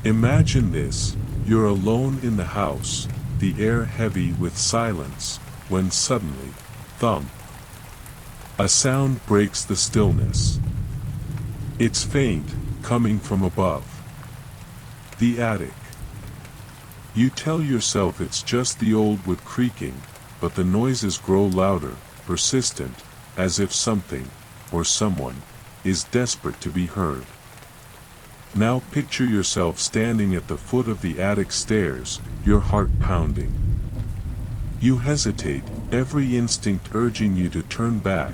Imagine this, you're alone in the house, the air heavy with silence, when suddenly, thump. A sound breaks the stillness. It's faint, coming from above. The attic. You tell yourself it's just the old wood creaking, but the noises grow louder, persistent, as if something, or someone, is desperate to be heard. Now picture yourself standing at the foot of the attic stairs, your heart pounding. You hesitate, every instinct urging you to turn back,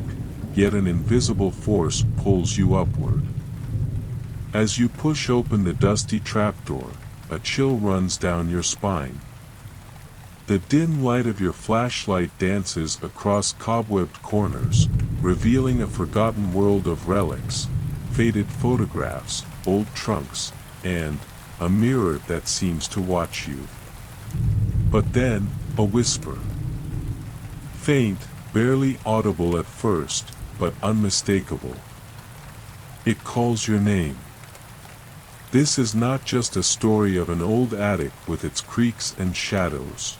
yet an invisible force pulls you upward. As you push open the dusty trapdoor, a chill runs down your spine. The dim light of your flashlight dances across cobwebbed corners, revealing a forgotten world of relics, faded photographs, old trunks, and a mirror that seems to watch you. But then, a whisper. Faint, barely audible at first, but unmistakable. It calls your name. This is not just a story of an old attic with its creaks and shadows.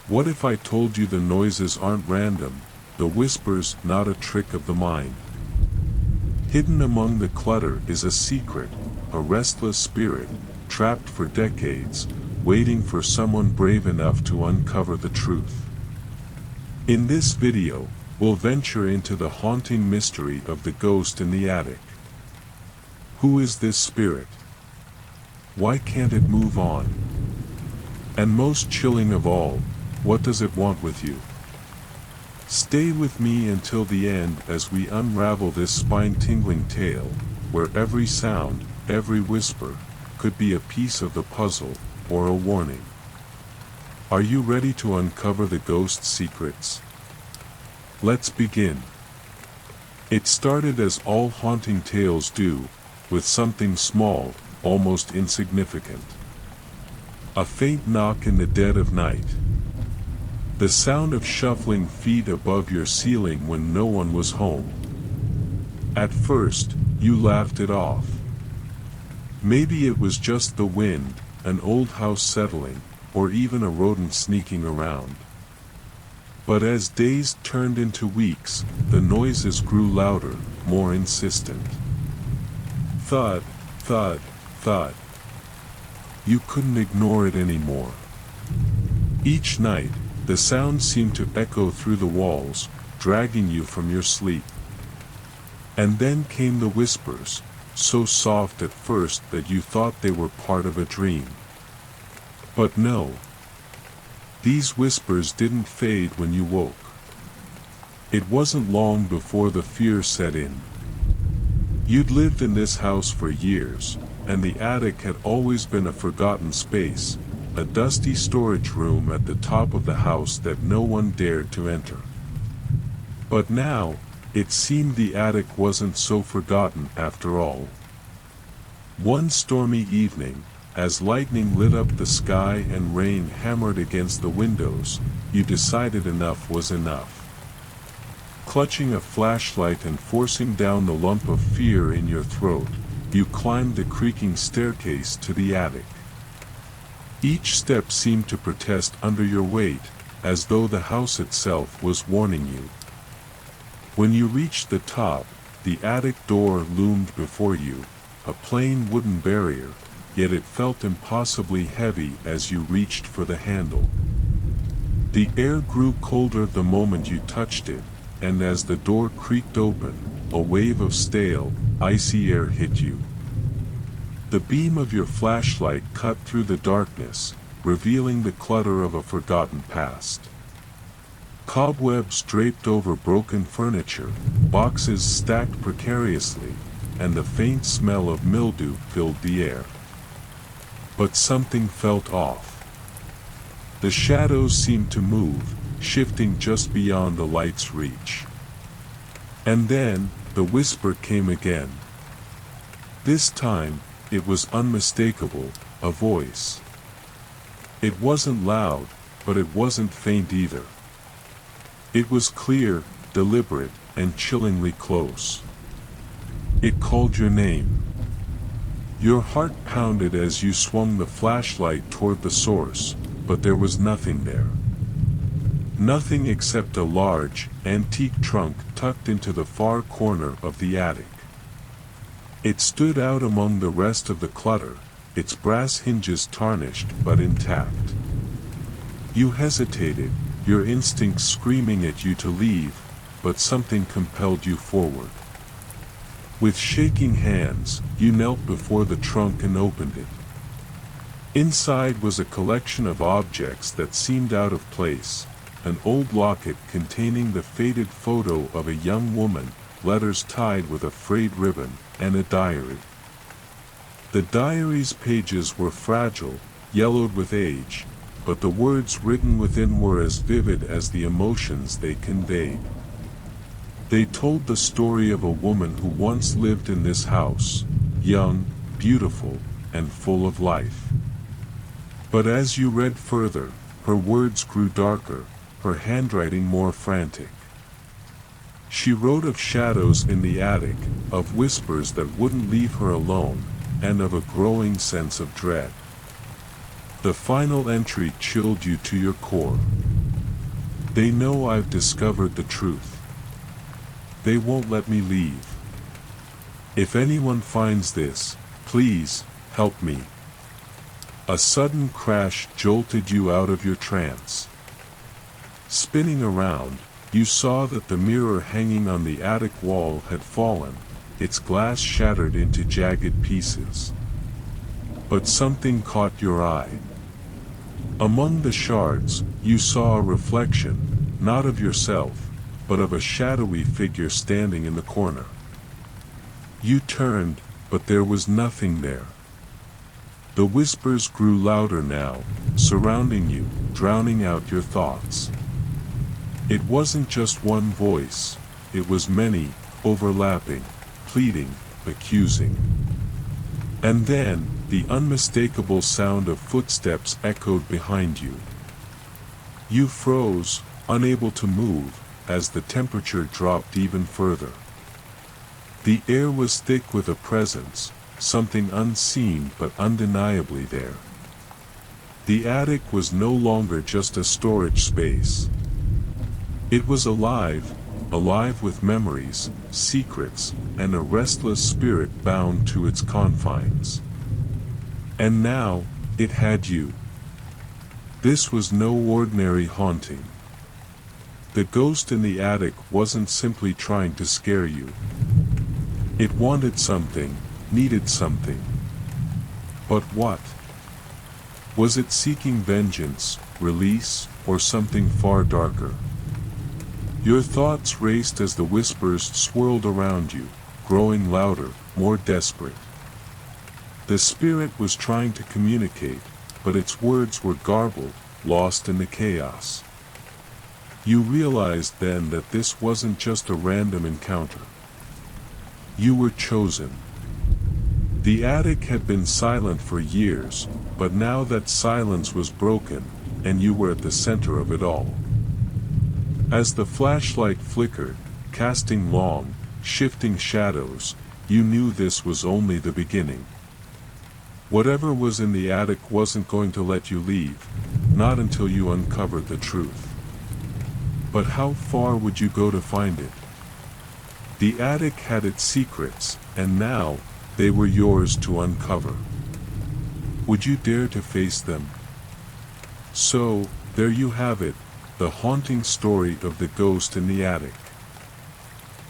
What if I told you the noises aren't random, the whispers not a trick of the mind? Hidden among the clutter is a secret, a restless spirit, trapped for decades, waiting for someone brave enough to uncover the truth. In this video, we'll venture into the haunting mystery of the ghost in the attic. Who is this spirit? Why can't it move on? And most chilling of all, what does it want with you? Stay with me until the end as we unravel this spine-tingling tale, where every sound, every whisper, could be a piece of the puzzle, or a warning. Are you ready to uncover the ghost's secrets? Let's begin. It started as all haunting tales do, with something small, almost insignificant. A faint knock in the dead of night. The sound of shuffling feet above your ceiling when no one was home. At first, you laughed it off. Maybe it was just the wind, an old house settling, or even a rodent sneaking around. But as days turned into weeks, the noises grew louder, more insistent. Thud, thud, thud. You couldn't ignore it anymore. Each night, the sound seemed to echo through the walls, dragging you from your sleep. And then came the whispers, so soft at first that you thought they were part of a dream. But no. These whispers didn't fade when you woke. It wasn't long before the fear set in. You'd lived in this house for years, and the attic had always been a forgotten space, a dusty storage room at the top of the house that no one dared to enter. But now, it seemed the attic wasn't so forgotten after all. One stormy evening, as lightning lit up the sky and rain hammered against the windows, you decided enough was enough. Clutching a flashlight and forcing down the lump of fear in your throat, you climbed the creaking staircase to the attic. Each step seemed to protest under your weight, as though the house itself was warning you. When you reached the top, the attic door loomed before you, a plain wooden barrier, yet it felt impossibly heavy as you reached for the handle. The air grew colder the moment you touched it, and as the door creaked open, a wave of stale, icy air hit you. The beam of your flashlight cut through the darkness, revealing the clutter of a forgotten past. Cobwebs draped over broken furniture, boxes stacked precariously, and the faint smell of mildew filled the air. But something felt off. The shadows seemed to move, shifting just beyond the light's reach. And then, the whisper came again. This time, it was unmistakable, a voice. It wasn't loud, but it wasn't faint either. It was clear, deliberate, and chillingly close. It called your name. Your heart pounded as you swung the flashlight toward the source, but there was nothing there. Nothing except a large, antique trunk tucked into the far corner of the attic. It stood out among the rest of the clutter, its brass hinges tarnished but intact. You hesitated, your instincts screaming at you to leave, but something compelled you forward. With shaking hands, you knelt before the trunk and opened it. Inside was a collection of objects that seemed out of place, an old locket containing the faded photo of a young woman, letters tied with a frayed ribbon, and a diary. The diary's pages were fragile, yellowed with age, but the words written within were as vivid as the emotions they conveyed. They told the story of a woman who once lived in this house, young, beautiful, and full of life. But as you read further, her words grew darker, her handwriting more frantic. She wrote of shadows in the attic, of whispers that wouldn't leave her alone, and of a growing sense of dread. The final entry chilled you to your core. They know I've discovered the truth. They won't let me leave. If anyone finds this, please, help me. A sudden crash jolted you out of your trance. Spinning around, you saw that the mirror hanging on the attic wall had fallen, its glass shattered into jagged pieces. But something caught your eye. Among the shards, you saw a reflection, not of yourself, but of a shadowy figure standing in the corner. You turned, but there was nothing there. The whispers grew louder now, surrounding you, drowning out your thoughts. It wasn't just one voice, it was many, overlapping, pleading, accusing. And then, the unmistakable sound of footsteps echoed behind you. You froze, unable to move, as the temperature dropped even further. The air was thick with a presence, something unseen but undeniably there. The attic was no longer just a storage space. It was alive, alive with memories, secrets, and a restless spirit bound to its confines. And now, it had you. This was no ordinary haunting. The ghost in the attic wasn't simply trying to scare you. It wanted something, needed something. But what? Was it seeking vengeance, release, or something far darker? Your thoughts raced as the whispers swirled around you, growing louder, more desperate. The spirit was trying to communicate, but its words were garbled, lost in the chaos. You realized then that this wasn't just a random encounter. You were chosen. The attic had been silent for years, but now that silence was broken, and you were at the center of it all. As the flashlight flickered, casting long, shifting shadows, you knew this was only the beginning. Whatever was in the attic wasn't going to let you leave, not until you uncovered the truth. But how far would you go to find it? The attic had its secrets, and now, they were yours to uncover. Would you dare to face them? So, there you have it, the haunting story of the ghost in the attic.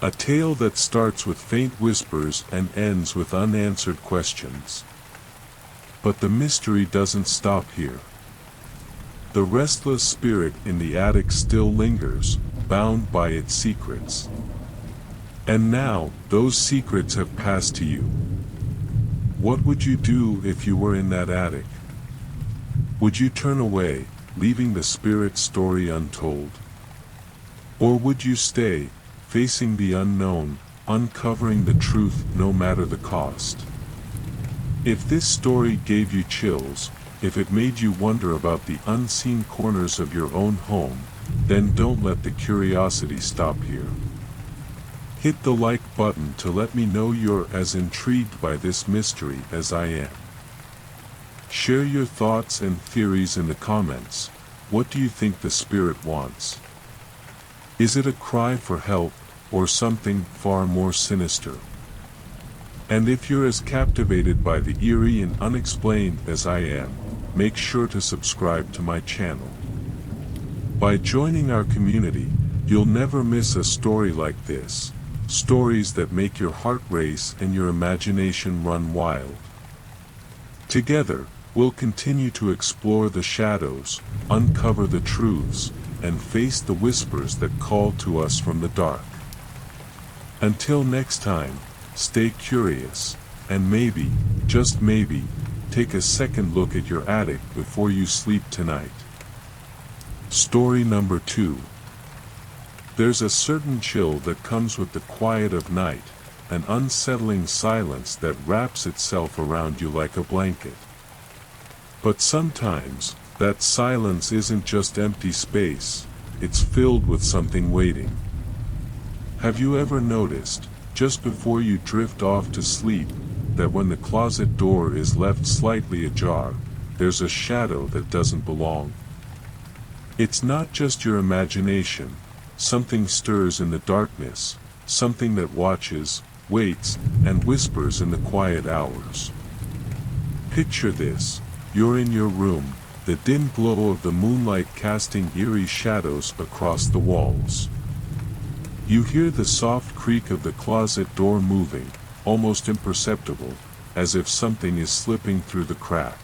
A tale that starts with faint whispers and ends with unanswered questions. But the mystery doesn't stop here. The restless spirit in the attic still lingers, bound by its secrets. And now, those secrets have passed to you. What would you do if you were in that attic? Would you turn away, leaving the spirit's story untold? Or would you stay, facing the unknown, uncovering the truth no matter the cost? If this story gave you chills, if it made you wonder about the unseen corners of your own home, then don't let the curiosity stop here. Hit the like button to let me know you're as intrigued by this mystery as I am. Share your thoughts and theories in the comments. What do you think the spirit wants? Is it a cry for help, or something far more sinister? And if you're as captivated by the eerie and unexplained as I am, make sure to subscribe to my channel. By joining our community, you'll never miss a story like this. Stories that make your heart race and your imagination run wild. Together, we'll continue to explore the shadows, uncover the truths, and face the whispers that call to us from the dark. Until next time, stay curious, and maybe, just maybe, take a second look at your attic before you sleep tonight. Story number 2. There's a certain chill that comes with the quiet of night, an unsettling silence that wraps itself around you like a blanket. But sometimes, that silence isn't just empty space, it's filled with something waiting. Have you ever noticed, just before you drift off to sleep, that when the closet door is left slightly ajar, there's a shadow that doesn't belong? It's not just your imagination. Something stirs in the darkness, something that watches, waits, and whispers in the quiet hours. Picture this: you're in your room, the dim glow of the moonlight casting eerie shadows across the walls. You hear the soft creak of the closet door moving, almost imperceptible, as if something is slipping through the crack.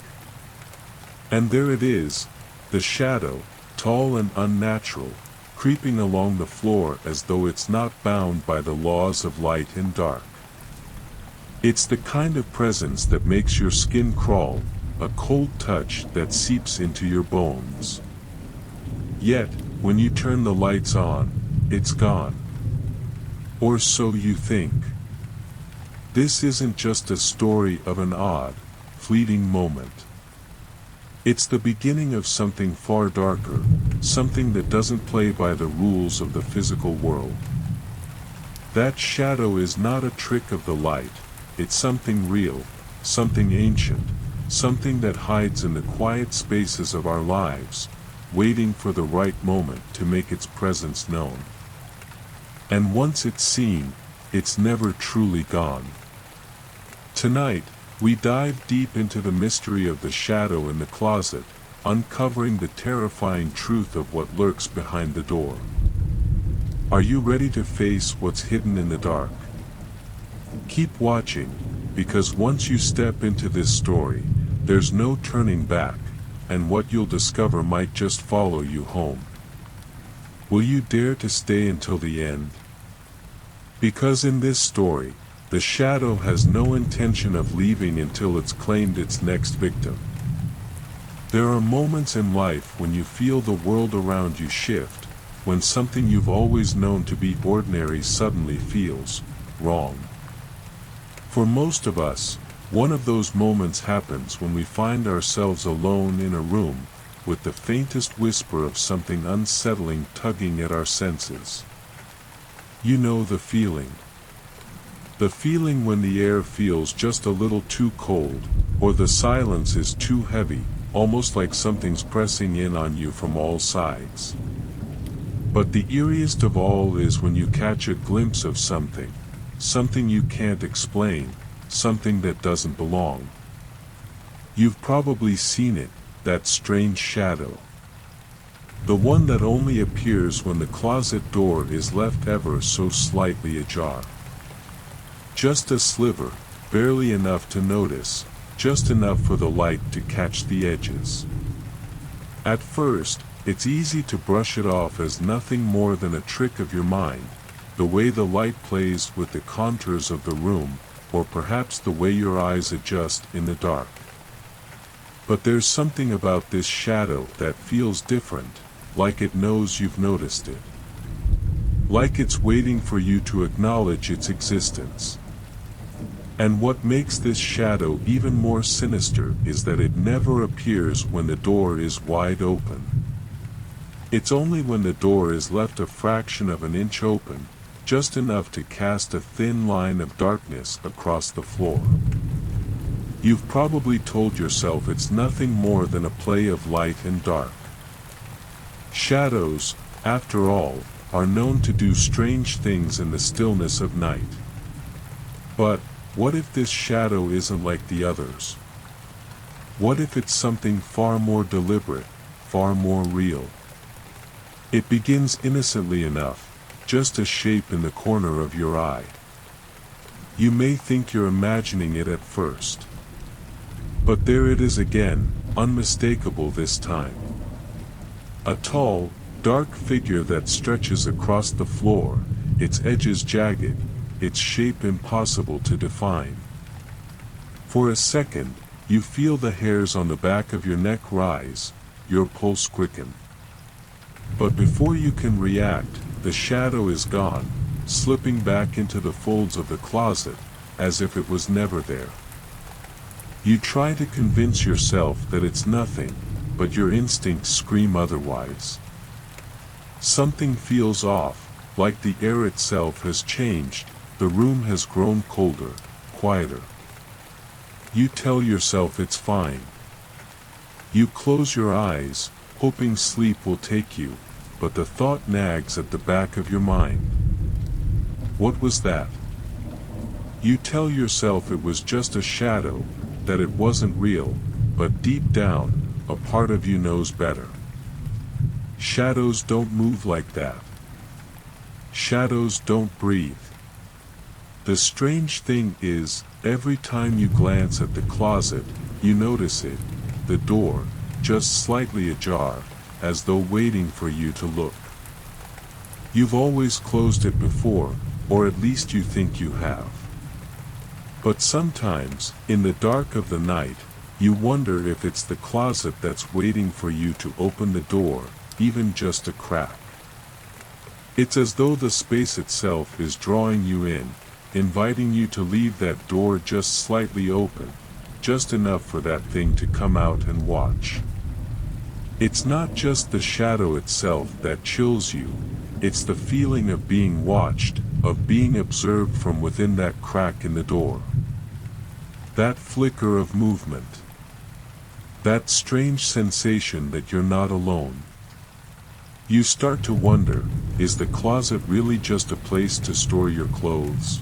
And there it is, the shadow, tall and unnatural, creeping along the floor as though it's not bound by the laws of light and dark. It's the kind of presence that makes your skin crawl, a cold touch that seeps into your bones. Yet, when you turn the lights on, it's gone. Or so you think. This isn't just a story of an odd, fleeting moment. It's the beginning of something far darker, something that doesn't play by the rules of the physical world. That shadow is not a trick of the light, it's something real, something ancient, something that hides in the quiet spaces of our lives, waiting for the right moment to make its presence known. And once it's seen, it's never truly gone. Tonight, we dive deep into the mystery of the shadow in the closet, uncovering the terrifying truth of what lurks behind the door. Are you ready to face what's hidden in the dark? Keep watching, because once you step into this story, there's no turning back, and what you'll discover might just follow you home. Will you dare to stay until the end? Because in this story, the shadow has no intention of leaving until it's claimed its next victim. There are moments in life when you feel the world around you shift, when something you've always known to be ordinary suddenly feels wrong. For most of us, one of those moments happens when we find ourselves alone in a room, with the faintest whisper of something unsettling tugging at our senses. You know the feeling. The feeling when the air feels just a little too cold, or the silence is too heavy, almost like something's pressing in on you from all sides. But the eeriest of all is when you catch a glimpse of something you can't explain, something that doesn't belong. You've probably seen it, that strange shadow. The one that only appears when the closet door is left ever so slightly ajar. Just a sliver, barely enough to notice, just enough for the light to catch the edges. At first, it's easy to brush it off as nothing more than a trick of your mind, the way the light plays with the contours of the room, or perhaps the way your eyes adjust in the dark. But there's something about this shadow that feels different, like it knows you've noticed it. Like it's waiting for you to acknowledge its existence. And what makes this shadow even more sinister is that it never appears when the door is wide open. It's only when the door is left a fraction of an inch open, just enough to cast a thin line of darkness across the floor. You've probably told yourself it's nothing more than a play of light and dark. Shadows, after all, are known to do strange things in the stillness of night. But, what if this shadow isn't like the others? What if it's something far more deliberate, far more real? It begins innocently enough, just a shape in the corner of your eye. You may think you're imagining it at first. But there it is again, unmistakable this time. A tall, dark figure that stretches across the floor, its edges jagged, its shape impossible to define. For a second, you feel the hairs on the back of your neck rise, your pulse quicken. But before you can react, the shadow is gone, slipping back into the folds of the closet, as if it was never there. You try to convince yourself that it's nothing, but your instincts scream otherwise. Something feels off, like the air itself has changed, the room has grown colder, quieter. You tell yourself it's fine. You close your eyes, hoping sleep will take you, but the thought nags at the back of your mind. What was that? You tell yourself it was just a shadow, that it wasn't real, but deep down, a part of you knows better. Shadows don't move like that. Shadows don't breathe. The strange thing is, every time you glance at the closet, you notice it, the door, just slightly ajar, as though waiting for you to look. You've always closed it before, or at least you think you have. But sometimes, in the dark of the night, you wonder if it's the closet that's waiting for you to open the door, even just a crack. It's as though the space itself is drawing you in, inviting you to leave that door just slightly open, just enough for that thing to come out and watch. It's not just the shadow itself that chills you, it's the feeling of being watched, of being observed from within that crack in the door. That flicker of movement. That strange sensation that you're not alone. You start to wonder, is the closet really just a place to store your clothes?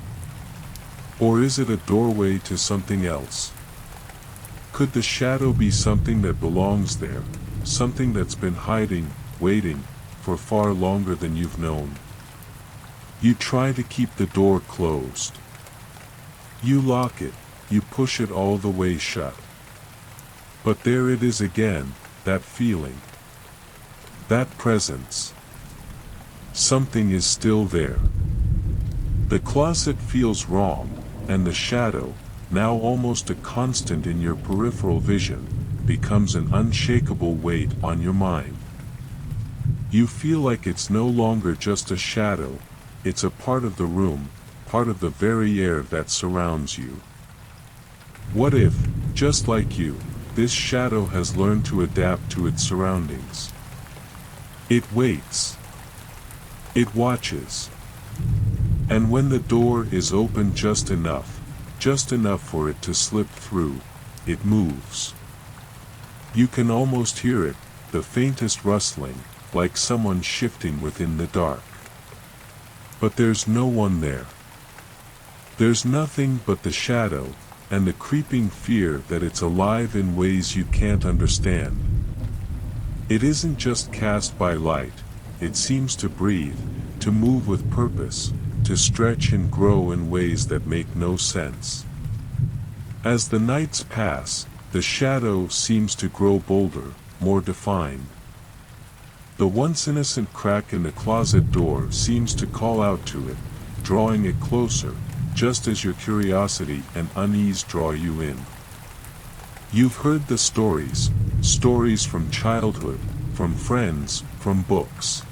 Or is it a doorway to something else? Could the shadow be something that belongs there, something that's been hiding, waiting, for far longer than you've known? You try to keep the door closed. You lock it, you push it all the way shut. But there it is again, that feeling. That presence. Something is still there. The closet feels wrong, and the shadow, now almost a constant in your peripheral vision, becomes an unshakable weight on your mind. You feel like it's no longer just a shadow, it's a part of the room, part of the very air that surrounds you. What if, just like you, this shadow has learned to adapt to its surroundings? It waits. It watches. And when the door is open just enough for it to slip through, it moves. You can almost hear it, the faintest rustling, like someone shifting within the dark. But there's no one there. There's nothing but the shadow, and the creeping fear that it's alive in ways you can't understand. It isn't just cast by light, it seems to breathe, to move with purpose, to stretch and grow in ways that make no sense. As the nights pass, the shadow seems to grow bolder, more defined. The once innocent crack in the closet door seems to call out to it, drawing it closer, just as your curiosity and unease draw you in. You've heard the stories from childhood, from friends, from books.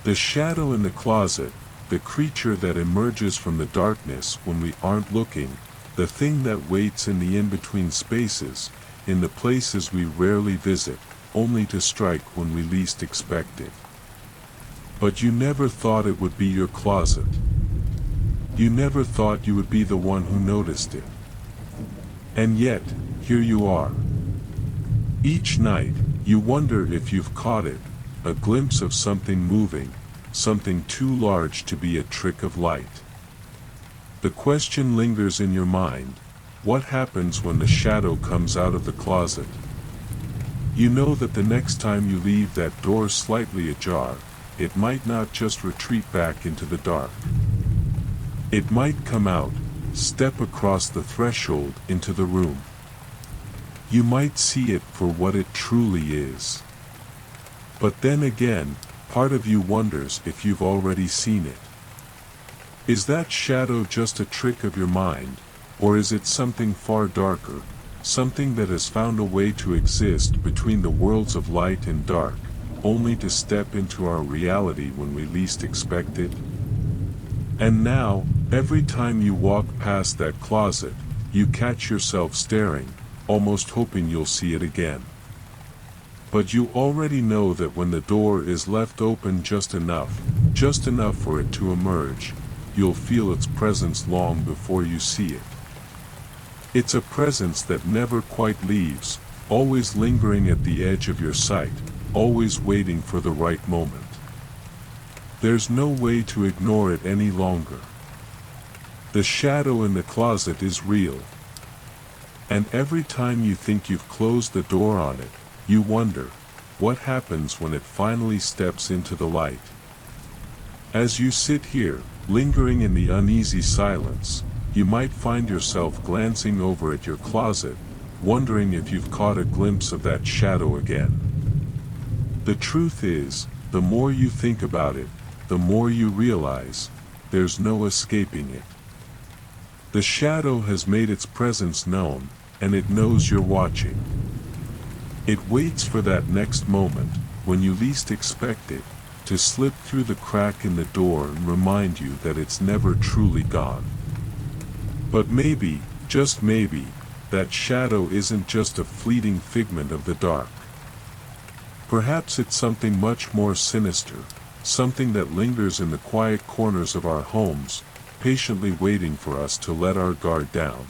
The shadow in the closet, the creature that emerges from the darkness when we aren't looking, the thing that waits in the in-between spaces, in the places we rarely visit, only to strike when we least expect it. But you never thought it would be your closet. You never thought you would be the one who noticed it. And yet, here you are. Each night, you wonder if you've caught it, a glimpse of something moving, something too large to be a trick of light. The question lingers in your mind: what happens when the shadow comes out of the closet? You know that the next time you leave that door slightly ajar, it might not just retreat back into the dark. It might come out, step across the threshold into the room. You might see it for what it truly is. But then again, part of you wonders if you've already seen it. Is that shadow just a trick of your mind, or is it something far darker, something that has found a way to exist between the worlds of light and dark, only to step into our reality when we least expect it? And now, every time you walk past that closet, you catch yourself staring, almost hoping you'll see it again. But you already know that when the door is left open just enough for it to emerge, you'll feel its presence long before you see it. It's a presence that never quite leaves, always lingering at the edge of your sight, always waiting for the right moment. There's no way to ignore it any longer. The shadow in the closet is real. And every time you think you've closed the door on it, you wonder, what happens when it finally steps into the light? As you sit here, lingering in the uneasy silence, you might find yourself glancing over at your closet, wondering if you've caught a glimpse of that shadow again. The truth is, the more you think about it, the more you realize, there's no escaping it. The shadow has made its presence known, and it knows you're watching. It waits for that next moment, when you least expect it, to slip through the crack in the door and remind you that it's never truly gone. But maybe, just maybe, that shadow isn't just a fleeting figment of the dark. Perhaps it's something much more sinister, something that lingers in the quiet corners of our homes, patiently waiting for us to let our guard down.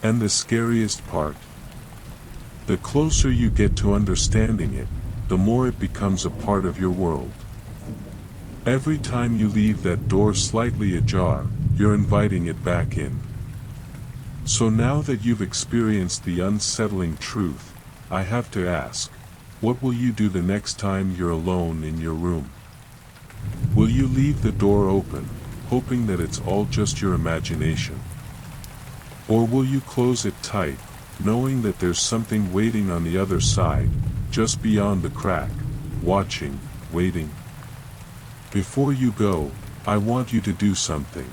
And the scariest part? The closer you get to understanding it, the more it becomes a part of your world. Every time you leave that door slightly ajar, you're inviting it back in. So now that you've experienced the unsettling truth, I have to ask, what will you do the next time you're alone in your room? Will you leave the door open, hoping that it's all just your imagination? Or will you close it tight, knowing that there's something waiting on the other side, just beyond the crack, watching, waiting? Before you go, I want you to do something.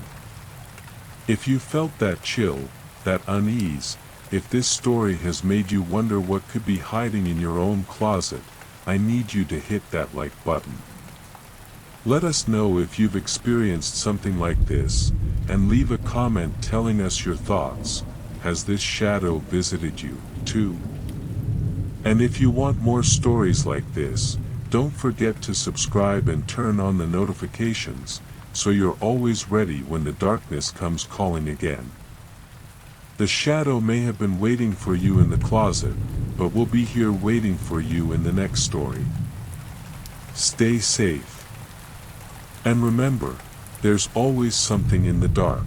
If you felt that chill, that unease, if this story has made you wonder what could be hiding in your own closet, I need you to hit that like button. Let us know if you've experienced something like this, and leave a comment telling us your thoughts. Has this shadow visited you, too? And if you want more stories like this, don't forget to subscribe and turn on the notifications, so you're always ready when the darkness comes calling again. The shadow may have been waiting for you in the closet, but we'll be here waiting for you in the next story. Stay safe. And remember, there's always something in the dark.